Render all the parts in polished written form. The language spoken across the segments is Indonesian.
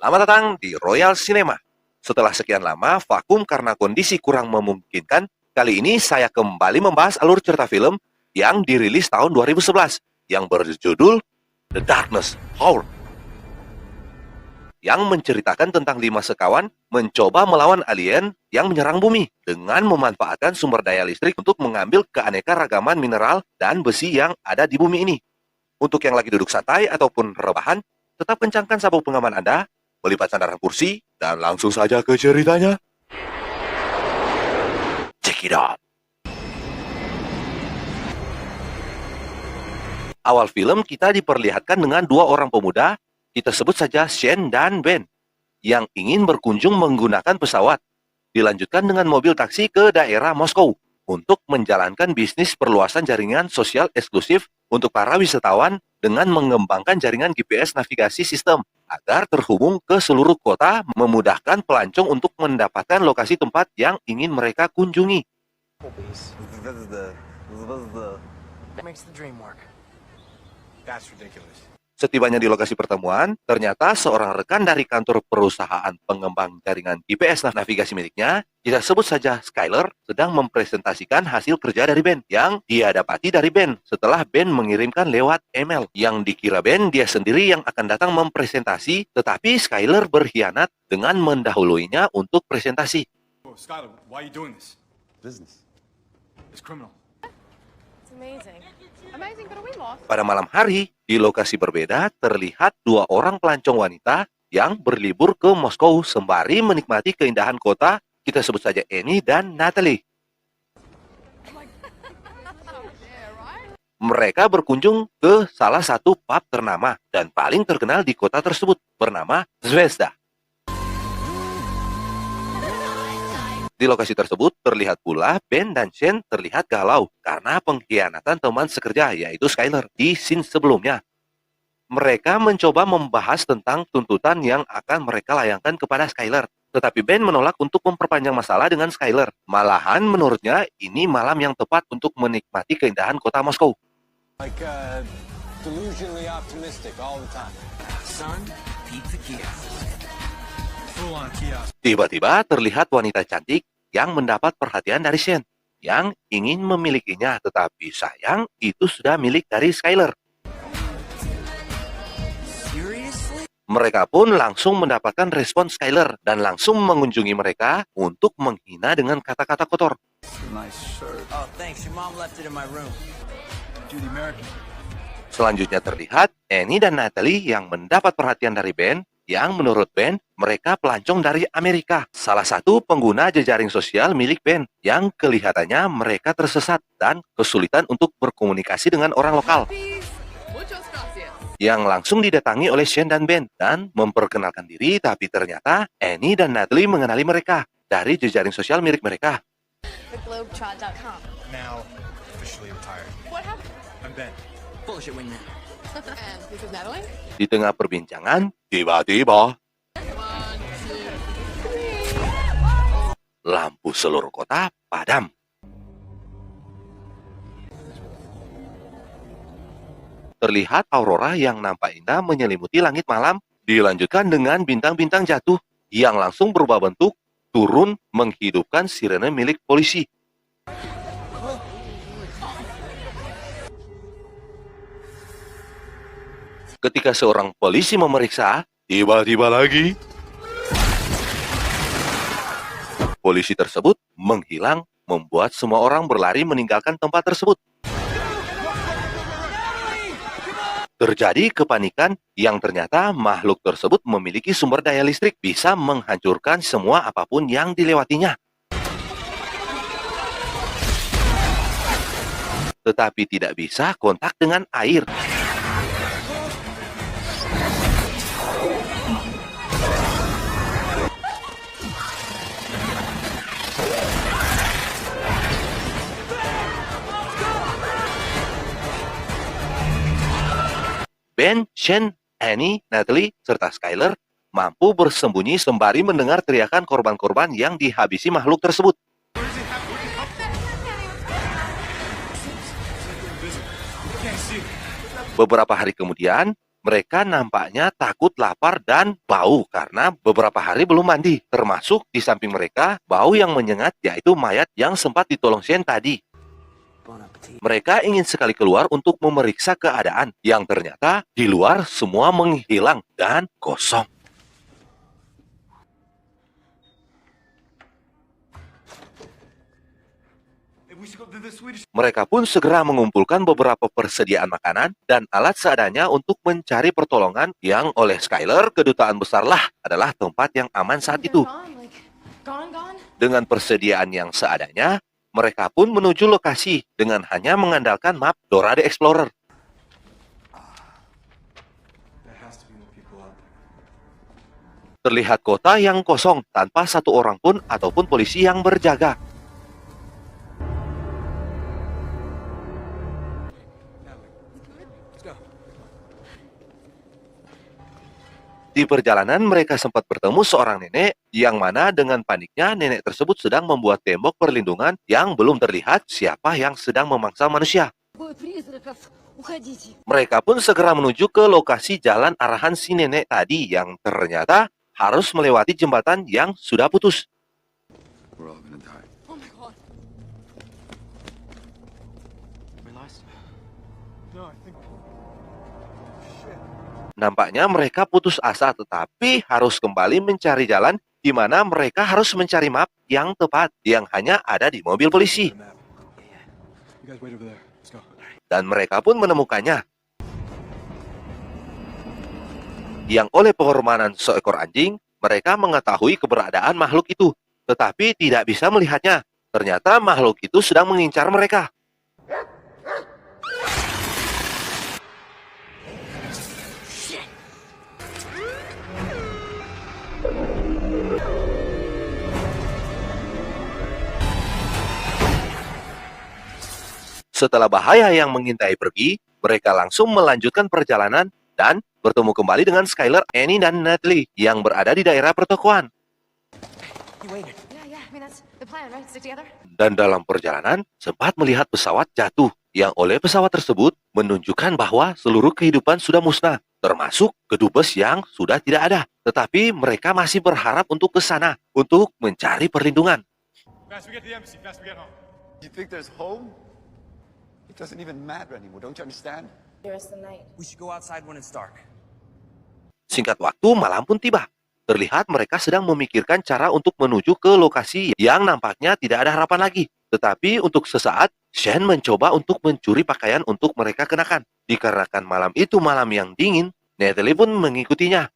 Selamat datang di Royal Cinema. Setelah sekian lama vakum karena kondisi kurang memungkinkan, kali ini saya kembali membahas alur cerita film yang dirilis tahun 2011 yang berjudul The Darkness Hour, yang menceritakan tentang 5 sekawan mencoba melawan alien yang menyerang bumi dengan memanfaatkan sumber daya listrik untuk mengambil keanekaragaman mineral dan besi yang ada di bumi ini. Untuk yang lagi duduk santai ataupun rebahan, tetap kencangkan sabuk pengaman Anda, melipat sandaran kursi, dan langsung saja ke ceritanya. Check it out. Awal film kita diperlihatkan dengan 2 orang pemuda, kita sebut saja Shane dan Ben, yang ingin berkunjung menggunakan pesawat. Dilanjutkan dengan mobil taksi ke daerah Moskow untuk menjalankan bisnis perluasan jaringan sosial eksklusif untuk para wisatawan dengan mengembangkan jaringan GPS navigasi sistem agar terhubung ke seluruh kota, memudahkan pelancong untuk mendapatkan lokasi tempat yang ingin mereka kunjungi. Setibanya di lokasi pertemuan, ternyata seorang rekan dari kantor perusahaan pengembang jaringan GPS navigasi miliknya, kita sebut saja Skyler, sedang mempresentasikan hasil kerja dari Ben yang dia dapati dari Ben setelah Ben mengirimkan lewat email. Yang dikira Ben dia sendiri yang akan datang mempresentasi, tetapi Skyler berkhianat dengan mendahuluinya untuk presentasi. Oh, Skyler, why are you doing this? Business. It's criminal. It's amazing. Amazing, but are we lost? Pada malam hari, di lokasi berbeda, terlihat 2 orang pelancong wanita yang berlibur ke Moskow sembari menikmati keindahan kota, kita sebut saja Annie dan Natalie. Mereka berkunjung ke salah satu pub ternama dan paling terkenal di kota tersebut, bernama Zvezda. Di lokasi tersebut terlihat pula Ben dan Shane terlihat galau karena pengkhianatan teman sekerja yaitu Skyler di scene sebelumnya. Mereka mencoba membahas tentang tuntutan yang akan mereka layangkan kepada Skyler. Tetapi Ben menolak untuk memperpanjang masalah dengan Skyler. Malahan menurutnya ini malam yang tepat untuk menikmati keindahan kota Moskow. Like delusionally optimistic all the time. Son, pizza kiosk. Full on kiosk. Tiba-tiba terlihat wanita cantik yang mendapat perhatian dari Shane, yang ingin memilikinya, tetapi sayang itu sudah milik dari Skyler. Seriously? Mereka pun langsung mendapatkan respon Skyler dan langsung mengunjungi mereka untuk menghina dengan kata-kata kotor. Nice shirt. Oh, thanks. Your mom left it in my room. Do the American. Selanjutnya terlihat Annie dan Natalie yang mendapat perhatian dari Ben, yang menurut Ben, mereka pelancong dari Amerika. Salah satu pengguna jejaring sosial milik Ben, yang kelihatannya mereka tersesat dan kesulitan untuk berkomunikasi dengan orang lokal. Yang langsung didatangi oleh Shane dan Ben, dan memperkenalkan diri, tapi ternyata Annie dan Natalie mengenali mereka dari jejaring sosial milik mereka. TheGlobeTrot.com. Now officially retired. What happened? I'm Ben. Bullshit wingman. And this is Natalie? Di tengah perbincangan, tiba-tiba lampu seluruh kota padam. Terlihat aurora yang nampak indah menyelimuti langit malam, dilanjutkan dengan bintang-bintang jatuh yang langsung berubah bentuk, turun menghidupkan sirene milik polisi. Ketika seorang polisi memeriksa, tiba-tiba lagi polisi tersebut menghilang, membuat semua orang berlari meninggalkan tempat tersebut. Terjadi kepanikan yang ternyata makhluk tersebut memiliki sumber daya listrik, bisa menghancurkan semua apapun yang dilewatinya. Tetapi tidak bisa kontak dengan air. Ben, Shane, Annie, Natalie, serta Skyler mampu bersembunyi sembari mendengar teriakan korban-korban yang dihabisi makhluk tersebut. Beberapa hari kemudian, Mereka nampaknya takut, lapar, dan bau karena beberapa hari belum mandi. Termasuk di samping mereka, bau yang menyengat yaitu mayat yang sempat ditolong Shen tadi. Bon appetit. Mereka ingin sekali keluar untuk memeriksa keadaan, yang ternyata di luar semua menghilang dan kosong. Hey, we should go to the Swedish. Mereka pun segera mengumpulkan beberapa persediaan makanan dan alat seadanya untuk mencari pertolongan yang oleh Skyler, kedutaan besarlah adalah tempat yang aman saat They're itu. gone, like, gone? Dengan persediaan yang seadanya, mereka pun menuju lokasi dengan hanya mengandalkan map Dora the Explorer. There has to be more people out there. Terlihat kota yang kosong tanpa satu orang pun ataupun polisi yang berjaga. Let's go. Di perjalanan mereka sempat bertemu seorang nenek yang mana dengan paniknya nenek tersebut sedang membuat tembok perlindungan yang belum terlihat siapa yang sedang memangsa manusia. Бой призраков! Уходите! Mereka pun segera menuju ke lokasi jalan arahan si nenek tadi yang ternyata harus melewati jembatan yang sudah putus. We're all gonna die. Oh my god! We lost? No, I think. Shit. Nampaknya mereka putus asa tetapi harus kembali mencari jalan di mana mereka harus mencari map yang tepat yang hanya ada di mobil polisi. The map. You guys wait over there. Let's go. Dan mereka pun menemukannya. Yang oleh pengorbanan seekor anjing, mereka mengetahui keberadaan makhluk itu, tetapi tidak bisa melihatnya. Ternyata makhluk itu sedang mengincar mereka. Setelah bahaya yang mengintai pergi, mereka langsung melanjutkan perjalanan dan bertemu kembali dengan Skyler, Annie, dan Natalie yang berada di daerah pertokoan. You waited. Yeah, I mean, that's the plan, right? Stick together? Dan dalam perjalanan, sempat melihat pesawat jatuh, yang oleh pesawat tersebut menunjukkan bahwa seluruh kehidupan sudah musnah, termasuk kedubes yang sudah tidak ada. Tetapi mereka masih berharap untuk ke sana, untuk mencari perlindungan. Fast we get to the embassy. Fast we get home. You think there's home? It doesn't even matter anymore, don't you understand? The rest of the night. We should go outside when it's dark. Singkat waktu, malam pun tiba. Terlihat mereka sedang memikirkan cara untuk menuju ke lokasi yang nampaknya tidak ada harapan lagi. Tetapi untuk sesaat, Shen mencoba untuk mencuri pakaian untuk mereka kenakan. Dikarenakan malam itu malam yang dingin, Natalie pun mengikutinya.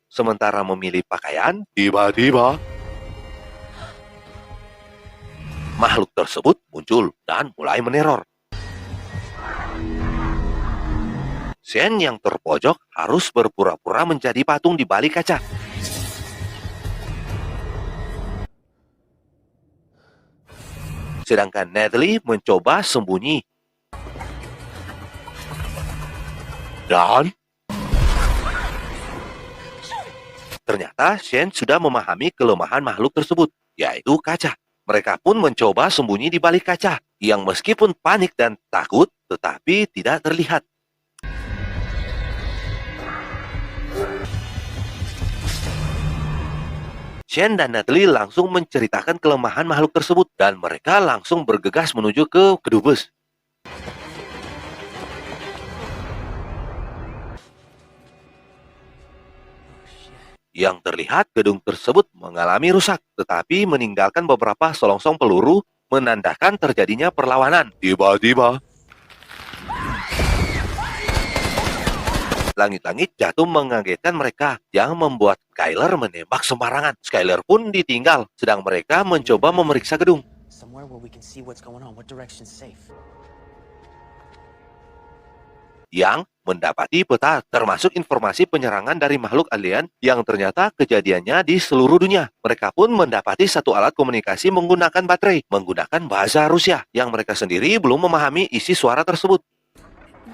Sementara memilih pakaian, tiba-tiba makhluk tersebut muncul dan mulai meneror. Shen yang terpojok harus berpura-pura menjadi patung di balik kaca. Sedangkan Natalie mencoba sembunyi. Dan ternyata Shen sudah memahami kelemahan makhluk tersebut, yaitu kaca. Mereka pun mencoba sembunyi di balik kaca, yang meskipun panik dan takut, tetapi tidak terlihat. Shen dan Natalie langsung menceritakan kelemahan makhluk tersebut dan mereka langsung bergegas menuju ke kedubes. Yang terlihat gedung tersebut mengalami rusak, tetapi meninggalkan beberapa selongsong peluru menandakan terjadinya perlawanan. Tiba-tiba langit-langit jatuh mengagetkan mereka yang membuat Skyler menembak sembarangan. Skyler pun ditinggal, sedang mereka mencoba memeriksa gedung. Somewhere where we can see what's going on. What direction's safe? Yang mendapati peta termasuk informasi penyerangan dari makhluk alien yang ternyata kejadiannya di seluruh dunia. Mereka pun mendapati satu alat komunikasi menggunakan baterai, menggunakan bahasa Rusia yang mereka sendiri belum memahami isi suara tersebut.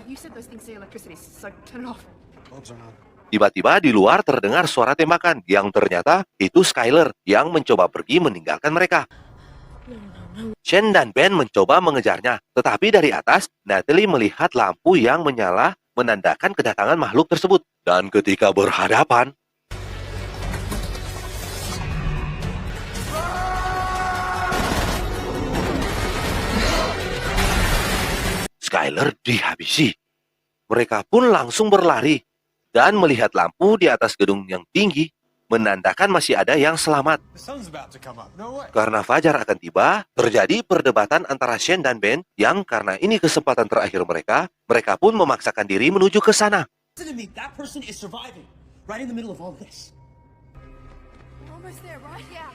You said those things say electricity, so turn it off. Bulbs are on. Tiba-tiba di luar terdengar suara tembakan yang ternyata itu Skyler yang mencoba pergi meninggalkan mereka. Shen dan Ben mencoba mengejarnya, tetapi dari atas Natalie melihat lampu yang menyala menandakan kedatangan makhluk tersebut. Dan ketika berhadapan, Skyler dihabisi. Mereka pun langsung berlari dan melihat lampu di atas gedung yang tinggi, menandakan masih ada yang selamat. The sun's about to come up. No way. Karena fajar akan tiba, terjadi perdebatan antara Shen dan Ben yang karena ini kesempatan terakhir mereka, mereka pun memaksakan diri menuju ke sana. Listen to me, that person is surviving. Right in the middle of all this. Almost there, right? Yeah.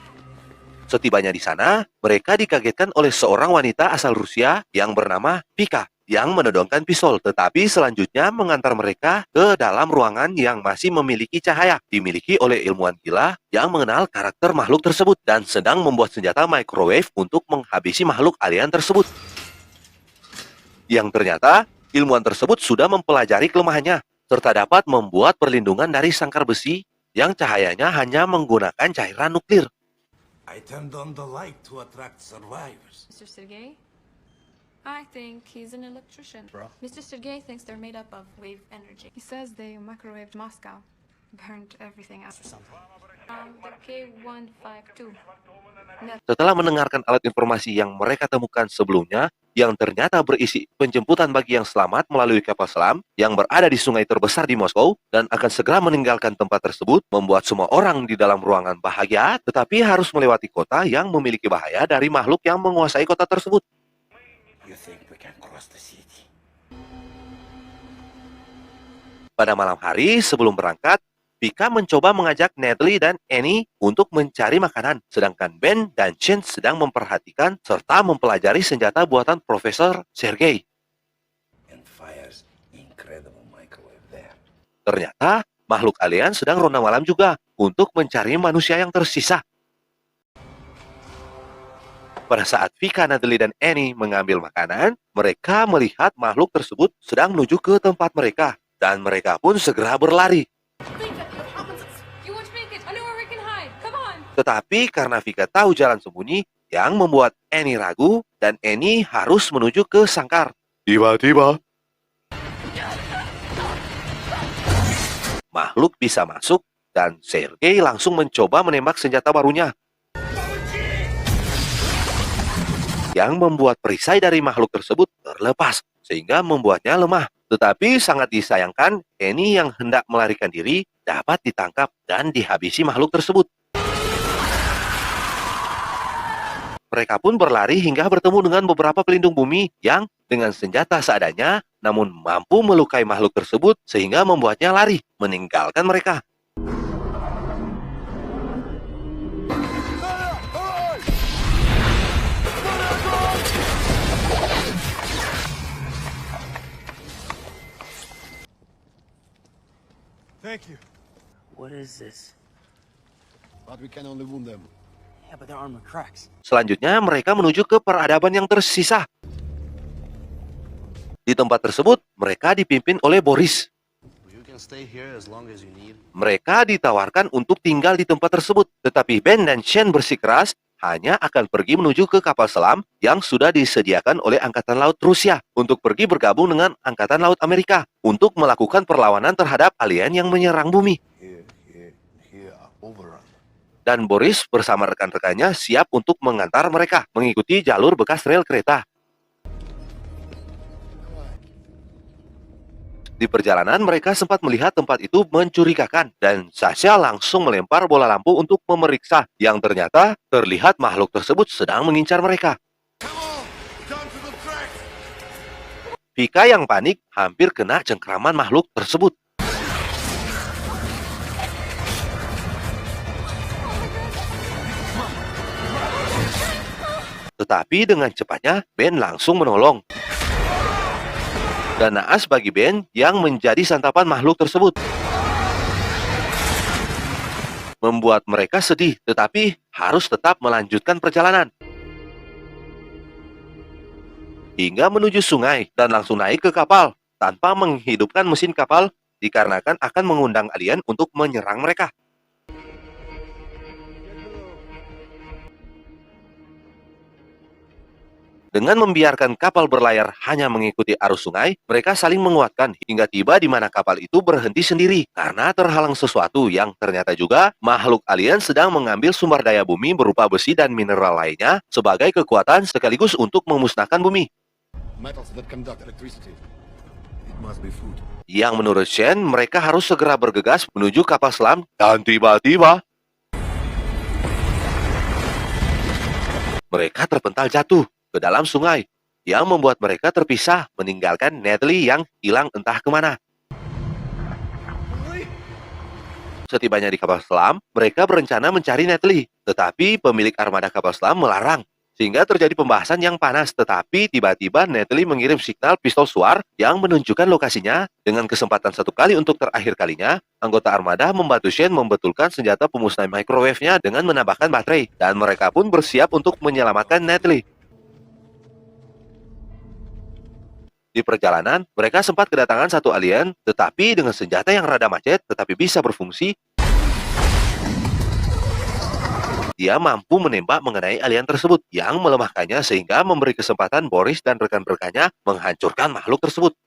Setibanya di sana, mereka dikagetkan oleh seorang wanita asal Rusia yang bernama Vika yang menodongkan pistol, tetapi selanjutnya mengantar mereka ke dalam ruangan yang masih memiliki cahaya, dimiliki oleh ilmuwan gila yang mengenal karakter makhluk tersebut dan sedang membuat senjata microwave untuk menghabisi makhluk alien tersebut. Yang ternyata, ilmuwan tersebut sudah mempelajari kelemahannya, serta dapat membuat perlindungan dari sangkar besi yang cahayanya hanya menggunakan cairan nuklir. I turned on the light to attract survivors. Mr. Sergey? I think he's an electrician. Bro. Mr. Sergey thinks they're made up of wave energy. He says they microwaved Moscow. Burned everything out. The K-152. Setelah mendengarkan alat informasi yang mereka temukan sebelumnya, yang ternyata berisi penjemputan bagi yang selamat melalui kapal selam yang berada di sungai terbesar di Moskow dan akan segera meninggalkan tempat tersebut, membuat semua orang di dalam ruangan bahagia, tetapi harus melewati kota yang memiliki bahaya dari makhluk yang menguasai kota tersebut. You think we can cross the city? Pada malam hari sebelum berangkat, Vika mencoba mengajak Natalie dan Annie untuk mencari makanan, sedangkan Ben dan Chen sedang memperhatikan serta mempelajari senjata buatan Profesor Sergei. And fires incredible microwave there. Ternyata, makhluk alien sedang ronda malam juga untuk mencari manusia yang tersisa. Pada saat Vika, Natalie, dan Annie mengambil makanan, mereka melihat makhluk tersebut sedang menuju ke tempat mereka, dan mereka pun segera berlari. You won't make it. I know where we can hide. Come on. Tetapi karena Vika tahu jalan sembunyi, yang membuat Annie ragu, dan Annie harus menuju ke sangkar. Tiba-tiba, makhluk bisa masuk, dan Sergei langsung mencoba menembak senjata barunya, yang membuat perisai dari makhluk tersebut terlepas, sehingga membuatnya lemah. Tetapi sangat disayangkan, Annie yang hendak melarikan diri dapat ditangkap dan dihabisi makhluk tersebut. Mereka pun berlari hingga bertemu dengan beberapa pelindung bumi yang dengan senjata seadanya, namun mampu melukai makhluk tersebut sehingga membuatnya lari, meninggalkan mereka. Thank you. What is this? But we can only wound them. Yeah, but their armor cracks. Selanjutnya mereka menuju ke peradaban yang tersisa. Di tempat tersebut, mereka dipimpin oleh Boris. You can stay here as long as you need. Mereka ditawarkan untuk tinggal di tempat tersebut, tetapi Ben dan Shen bersikeras hanya akan pergi menuju ke kapal selam yang sudah disediakan oleh Angkatan Laut Rusia untuk pergi bergabung dengan Angkatan Laut Amerika untuk melakukan perlawanan terhadap alien yang menyerang bumi. Here, overrun. Dan Boris bersama rekan-rekannya siap untuk mengantar mereka mengikuti jalur bekas rel kereta. Di perjalanan, mereka sempat melihat tempat itu mencurigakan, dan Sasha langsung melempar bola lampu untuk memeriksa, yang ternyata terlihat makhluk tersebut sedang mengincar mereka. Vika yang panik hampir kena cengkraman makhluk tersebut. Tetapi dengan cepatnya, Ben langsung menolong. Dan naas bagi Ben yang menjadi santapan makhluk tersebut. Membuat mereka sedih, tetapi harus tetap melanjutkan perjalanan. Hingga menuju sungai dan langsung naik ke kapal, tanpa menghidupkan mesin kapal, dikarenakan akan mengundang alien untuk menyerang mereka. Dengan membiarkan kapal berlayar hanya mengikuti arus sungai, mereka saling menguatkan hingga tiba di mana kapal itu berhenti sendiri karena terhalang sesuatu yang ternyata juga makhluk alien sedang mengambil sumber daya bumi berupa besi dan mineral lainnya sebagai kekuatan sekaligus untuk memusnahkan bumi. Metals that conduct electricity. It must be food. Yang menurut Shen, mereka harus segera bergegas menuju kapal selam dan tiba-tiba mereka terpental jatuh ke dalam sungai yang membuat mereka terpisah meninggalkan Natalie yang hilang entah kemana. Setibanya di kapal selam, mereka berencana mencari Natalie, tetapi pemilik armada kapal selam melarang. Sehingga terjadi pembahasan yang panas, tetapi tiba-tiba Natalie mengirim signal pistol suar yang menunjukkan lokasinya. Dengan kesempatan satu kali untuk terakhir kalinya, anggota armada membantu Shen membetulkan senjata pemusnah microwave-nya dengan menambahkan baterai, dan mereka pun bersiap untuk menyelamatkan Natalie. Di perjalanan, mereka sempat kedatangan satu alien, tetapi dengan senjata yang rada macet tetapi bisa berfungsi. Dia mampu menembak mengenai alien tersebut yang melemahkannya sehingga memberi kesempatan Boris dan rekan-rekannya menghancurkan makhluk tersebut.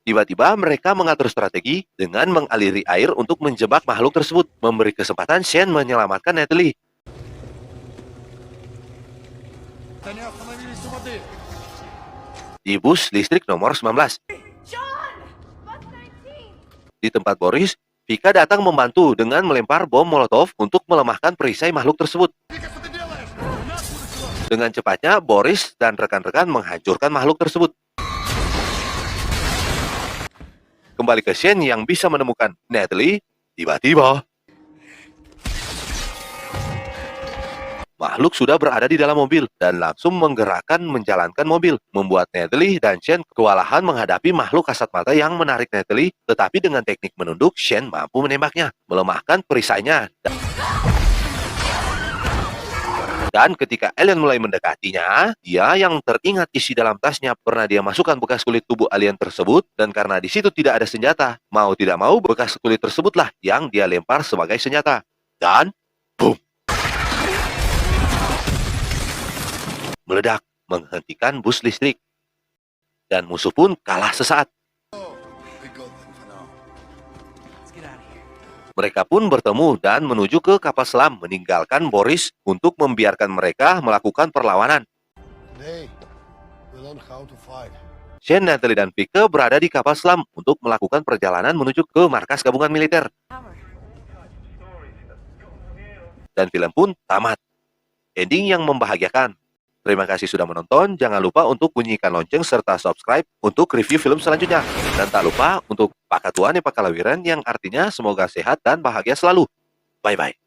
Tiba-tiba mereka mengatur strategi dengan mengaliri air untuk menjebak makhluk tersebut, memberi kesempatan Shen menyelamatkan Natalie. Di bus listrik nomor 19. Di tempat Boris, Vika datang membantu dengan melempar bom Molotov untuk melemahkan perisai makhluk tersebut. Dengan cepatnya, Boris dan rekan-rekan menghancurkan makhluk tersebut. Kembali ke Shen yang bisa menemukan Natalie, tiba-tiba makhluk sudah berada di dalam mobil dan langsung menggerakkan menjalankan mobil, membuat Natalie dan Shen kewalahan menghadapi makhluk kasat mata yang menarik Natalie, tetapi dengan teknik menunduk, Shen mampu menembaknya, melemahkan perisainya. Dan ketika alien mulai mendekatinya, dia yang teringat isi dalam tasnya pernah dia masukkan bekas kulit tubuh alien tersebut, dan karena di situ tidak ada senjata, mau tidak mau bekas kulit tersebutlah yang dia lempar sebagai senjata. Dan boom! Meledak, menghentikan bus listrik. Dan musuh pun kalah sesaat. Mereka pun bertemu dan menuju ke kapal selam, meninggalkan Boris untuk membiarkan mereka melakukan perlawanan. Shen, Natalie, dan Vika berada di kapal selam untuk melakukan perjalanan menuju ke markas gabungan militer. Dan film pun tamat. Ending yang membahagiakan. Terima kasih sudah menonton, jangan lupa untuk bunyikan lonceng serta subscribe untuk review film selanjutnya. Dan tak lupa untuk Pakatuan Pakalawiran yang artinya semoga sehat dan bahagia selalu. Bye-bye.